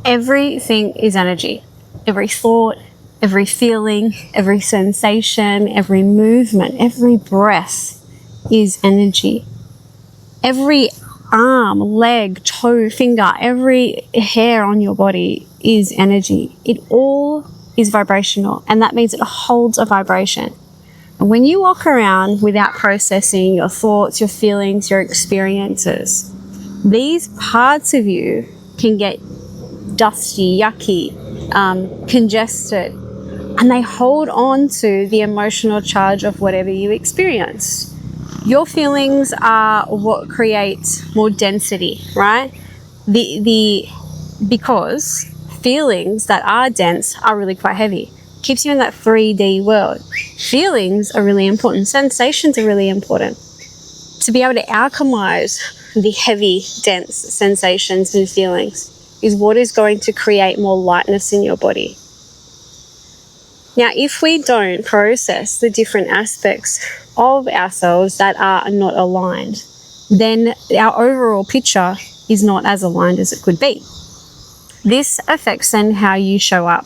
Everything is energy. Every thought, every feeling, every sensation, every movement, every breath is energy. Every arm, leg, toe, finger, every hair on your body is energy. It all is vibrational, and that means it holds a vibration. And when you walk around without processing your thoughts, your feelings, your experiences, these parts of you can get dusty, yucky, congested, and they hold on to the emotional charge of whatever you experience. Your feelings are what creates more density, right? Because feelings that are dense are really quite heavy. Keeps you in that 3D world. Feelings are really important. Sensations are really important. To be able to alchemize the heavy, dense sensations and feelings is what is going to create more lightness in your body. Now, if we don't process the different aspects of ourselves that are not aligned, then our overall picture is not as aligned as it could be. This affects then how you show up.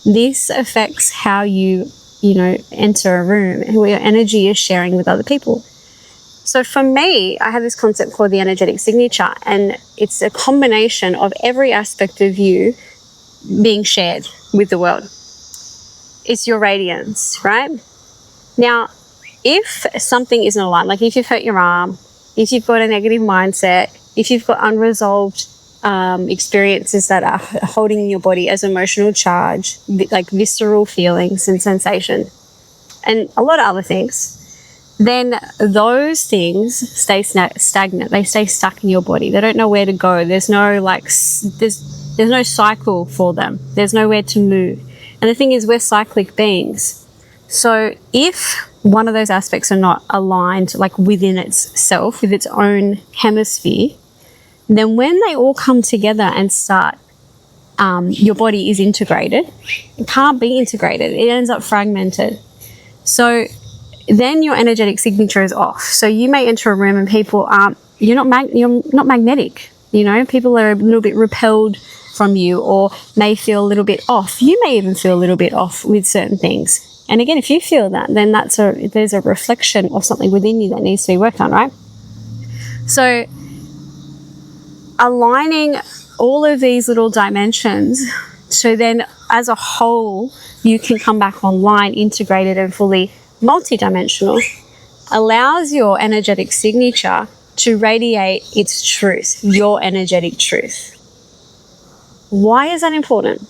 This affects how you enter a room and where your energy is sharing with other people. So for me, I have this concept called the energetic signature, and it's a combination of every aspect of you being shared with the world. It's your radiance, right? Now, if something isn't aligned, like if you've hurt your arm, if you've got a negative mindset, if you've got unresolved experiences that are holding in your body as emotional charge, like visceral feelings and sensation, and a lot of other things, then those things stay stagnant. They stay stuck in your body. They don't know where to go. There's no there's no cycle for them. There's nowhere to move. And the thing is, we're cyclic beings. So if one of those aspects are not aligned, like within itself, with its own hemisphere, then when they all come together and start, your body is integrated. It can't be integrated. It ends up fragmented. So then your energetic signature is off. So you may enter a room and people you're not magnetic. People are a little bit repelled from you, or may feel a little bit off. You may even feel a little bit off with certain things. And again, if you feel that, then there's a reflection of something within you that needs to be worked on, right? So aligning all of these little dimensions, so then as a whole, you can come back online, integrated and fully multidimensional, allows your energetic signature to radiate its truth, your energetic truth. Why is that important?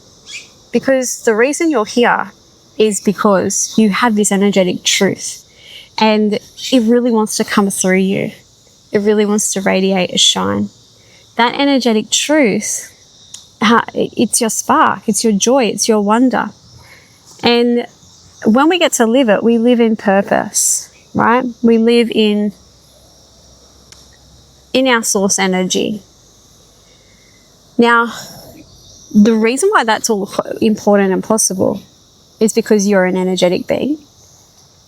Because the reason you're here is because you have this energetic truth, and it really wants to come through you. It really wants to radiate and shine. That energetic truth, it's your spark, it's your joy, it's your wonder. And when we get to live it, we live in purpose, right? We live in our source energy. Now, the reason why that's all important and possible is because you're an energetic being.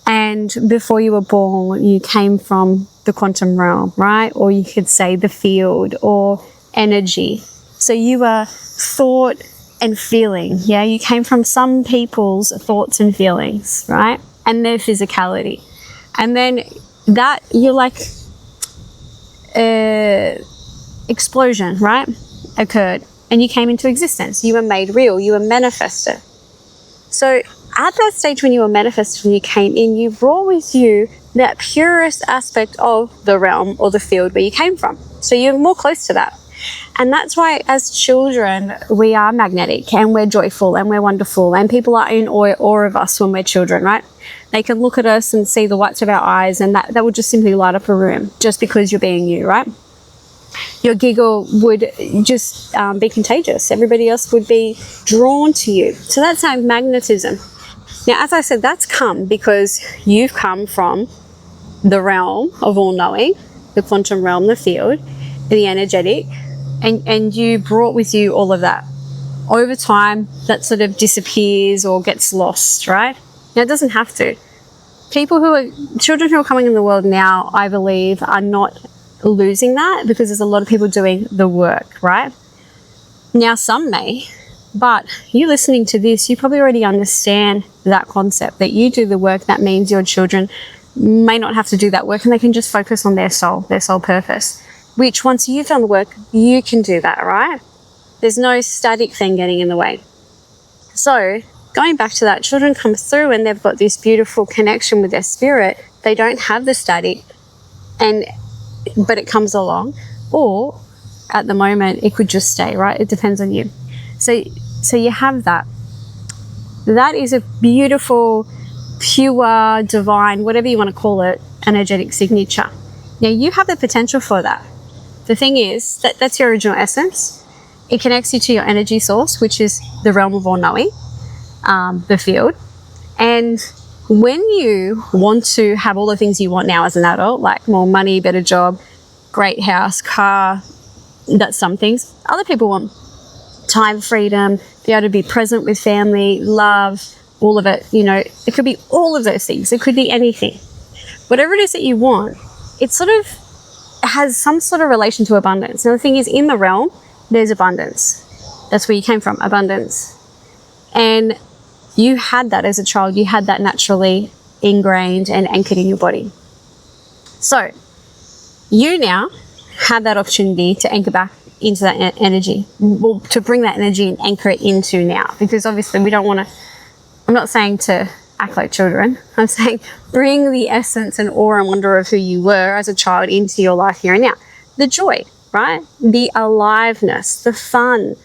And before you were born, you came from the quantum realm, right? Or you could say the field or energy. So you were thought and feeling, yeah? You came from some people's thoughts and feelings, right? And their physicality. And then that, you're like, explosion, right? Occurred. And you came into existence. You were made real. You were manifested. So at that stage when you were manifested, when you came in, you brought with you that purest aspect of the realm or the field where you came from. So you're more close to that. And that's why as children, we are magnetic and we're joyful and we're wonderful, and people are in awe of us when we're children, right? They can look at us and see the whites of our eyes, and that would just simply light up a room just because you're being you, right? Your giggle would just be contagious. Everybody else would be drawn to you. So that's our magnetism. Now, as I said, that's come because you've come from the realm of all-knowing, the quantum realm, the field, the energetic, and you brought with you all of that. Over time, that sort of disappears or gets lost, right? Now, it doesn't have to. Children who are coming in the world now, I believe, are not losing that because there's a lot of people doing the work, right? Now, some may, but you listening to this, you probably already understand that concept, that you do the work. That means your children may not have to do that work, and they can just focus on their soul purpose, which once you've done the work, you can do that, right? There's no static thing getting in the way. So going back to that, children come through and they've got this beautiful connection with their spirit. They don't have the static, but it comes along, or at the moment it could just stay, right? It depends on you. So you have that. That is a beautiful, pure, divine, whatever you want to call it, energetic signature. Now you have the potential for that. The thing is that that's your original essence. It connects you to your energy source, which is the realm of all knowing, the field. And when you want to have all the things you want now as an adult, like more money, better job, great house, car, that's some things. Other people want time, freedom, be able to be present with family, love, all of it. You know, it could be all of those things. It could be anything. Whatever it is that you want, it sort of has some sort of relation to abundance. Now the thing is, in the realm, there's abundance. That's where you came from, abundance. And you had that as a child. You had that naturally ingrained and anchored in your body. So you now have that opportunity to anchor back into that energy, well, to bring that energy and anchor it into now, because obviously we don't want to, I'm not saying to act like children, I'm saying bring the essence and awe and wonder of who you were as a child into your life here and now. The joy, right? The aliveness, the fun,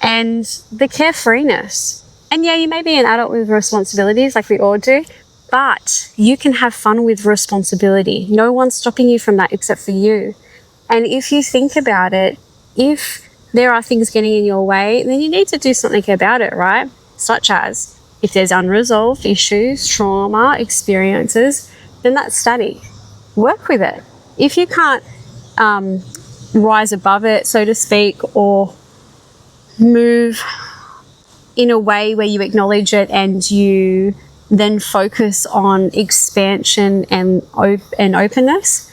and the carefreeness. And yeah, you may be an adult with responsibilities like we all do, but you can have fun with responsibility. No one's stopping you from that except for you. And if you think about it, if there are things getting in your way, then you need to do something about it, right? Such as if there's unresolved issues, trauma, experiences, then that's static. Work with it. If you can't rise above it, so to speak, or move in a way where you acknowledge it and you then focus on expansion and openness,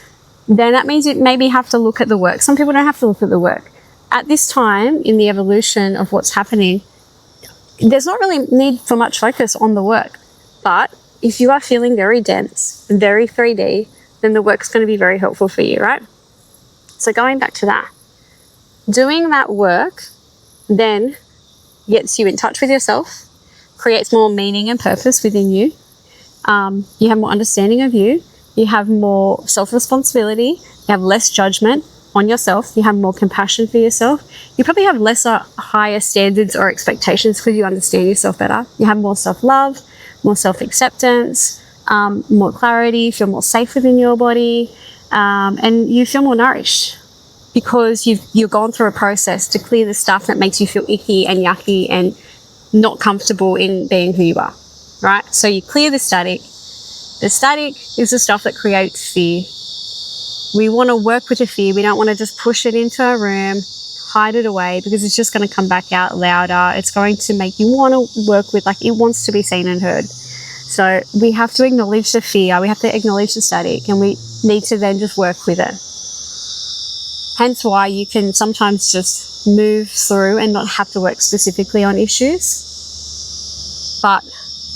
then that means you maybe have to look at the work. Some people don't have to look at the work. At this time in the evolution of what's happening, there's not really need for much focus on the work. But if you are feeling very dense, very 3D, then the work's going to be very helpful for you, right? So going back to that, doing that work then gets you in touch with yourself, creates more meaning and purpose within you. You have more understanding of you. You have more self-responsibility. You have less judgment on yourself. You have more compassion for yourself. You probably have higher standards or expectations because you understand yourself better. You have more self-love, more self-acceptance, more clarity. You feel more safe within your body, and you feel more nourished because you've gone through a process to clear the stuff that makes you feel icky and yucky and not comfortable in being who you are, right? So you clear the static. The static is the stuff that creates fear. We want to work with the fear. We don't want to just push it into a room, hide it away, because it's just going to come back out louder. It's going to make you want to work with, like, it wants to be seen and heard. So we have to acknowledge the fear. We have to acknowledge the static, and we need to then just work with it. Hence why you can sometimes just move through and not have to work specifically on issues. But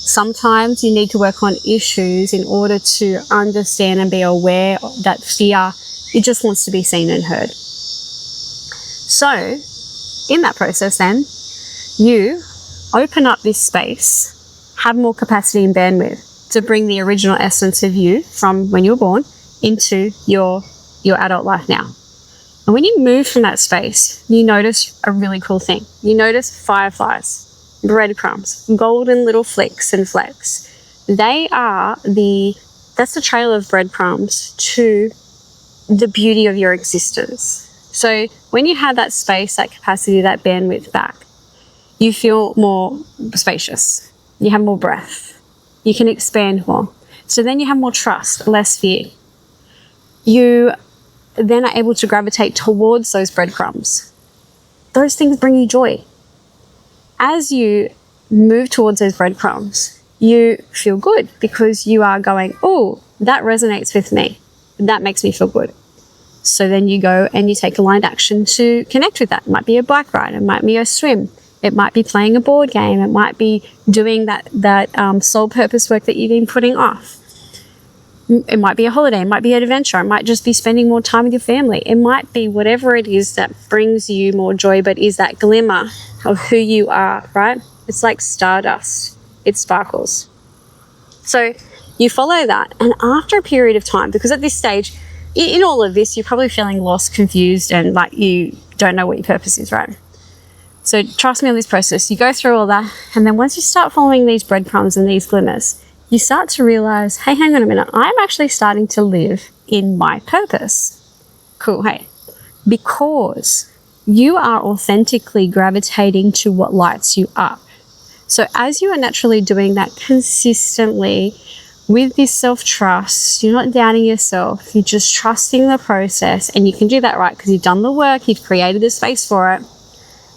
sometimes you need to work on issues in order to understand and be aware that fear, it just wants to be seen and heard. So in that process then, you open up this space, have more capacity and bandwidth to bring the original essence of you from when you were born into your adult life now. And when you move from that space, you notice a really cool thing. You notice fireflies, breadcrumbs, golden little flicks and flecks. That's the trail of breadcrumbs to the beauty of your existence. So when you have that space, that capacity, that bandwidth back, you feel more spacious. You have more breath. You can expand more. So then you have more trust, less fear. You then are able to gravitate towards those breadcrumbs. Those things bring you joy. As you move towards those breadcrumbs, you feel good because you are going, oh, that resonates with me. That makes me feel good. So then you go and you take aligned action to connect with that. It might be a bike ride. It might be a swim. It might be playing a board game. It might be doing that soul purpose work that you've been putting off. It might be a holiday. It might be an adventure. It might just be spending more time with your family. It might be whatever it is that brings you more joy, but is that glimmer of who you are, right? It's like stardust. It sparkles. So you follow that. And after a period of time, because at this stage, in all of this, you're probably feeling lost, confused, and like you don't know what your purpose is, right? So trust me on this process. You go through all that. And then once you start following these breadcrumbs and these glimmers, you start to realize, hey, hang on a minute, I'm actually starting to live in my purpose. Cool, hey. Because you are authentically gravitating to what lights you up. So as you are naturally doing that consistently with this self-trust, you're not doubting yourself, you're just trusting the process, and you can do that, right? Because you've done the work, you've created the space for it,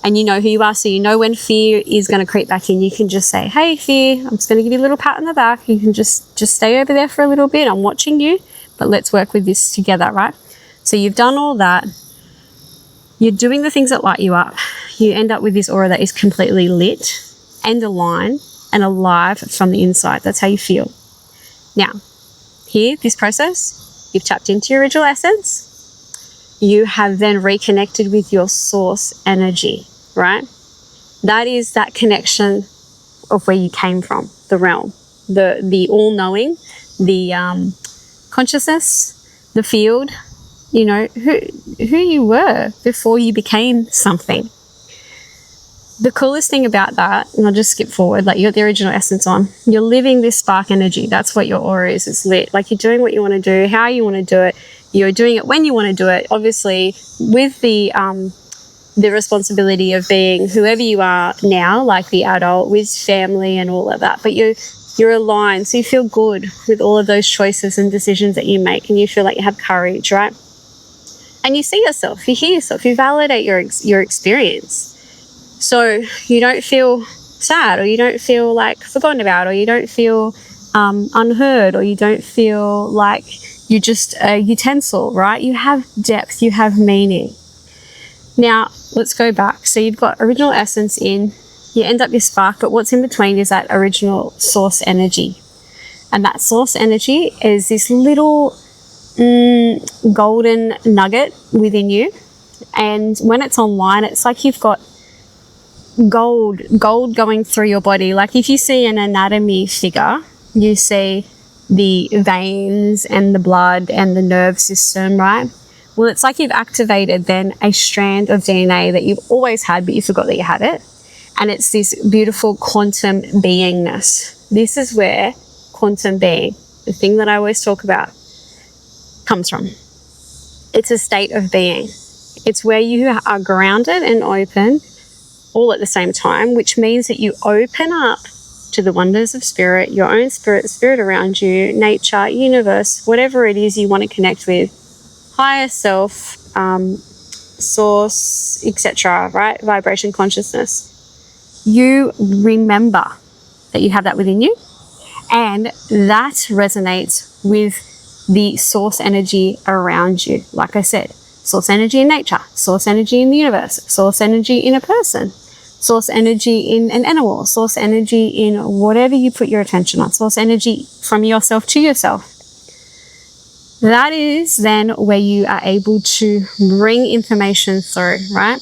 and you know who you are, so you know when fear is going to creep back in. You can just say, hey, fear, I'm just going to give you a little pat on the back. You can just stay over there for a little bit. I'm watching you, but let's work with this together, right? So you've done all that. You're doing the things that light you up. You end up with this aura that is completely lit and aligned and alive from the inside. That's how you feel. Now, here, this process, you've tapped into your original essence. You have then reconnected with your source energy, right? That is that connection of where you came from, the realm, the all-knowing, the consciousness, the field, you know, who you were before you became something. The coolest thing about that, and I'll just skip forward, like you got the original essence on, you're living this spark energy. That's what your aura is. It's lit. Like you're doing what you want to do, how you want to do it. You're doing it when you want to do it, obviously with the responsibility of being whoever you are now, like the adult with family and all of that. But you're aligned, so you feel good with all of those choices and decisions that you make, and you feel like you have courage, right? And you see yourself, you hear yourself, you validate your experience. So you don't feel sad, or you don't feel like forgotten about, or you don't feel unheard, or you don't feel like you're just a utensil, right? You have depth, you have meaning. Now, let's go back. So you've got original essence in, you end up your spark, but what's in between is that original source energy. And that source energy is this little golden nugget within you. And when it's online, it's like you've got gold going through your body. Like if you see an anatomy figure, you see the veins and the blood and the nerve system, right? Well, it's like you've activated then a strand of DNA that you've always had, but you forgot that you had it. And it's this beautiful quantum beingness. This is where quantum being, the thing that I always talk about, comes from. It's a state of being. It's where you are grounded and open all at the same time, which means that you open up to the wonders of spirit, your own spirit around you, nature, universe, whatever it is you want to connect with, higher self, source, etc., right? Vibration, consciousness. You remember that you have that within you, and that resonates with the source energy around you. Like I said, source energy in nature, source energy in the universe, source energy in a person, source energy in an animal, source energy in whatever you put your attention on, source energy from yourself to yourself. That is then where you are able to bring information through, right?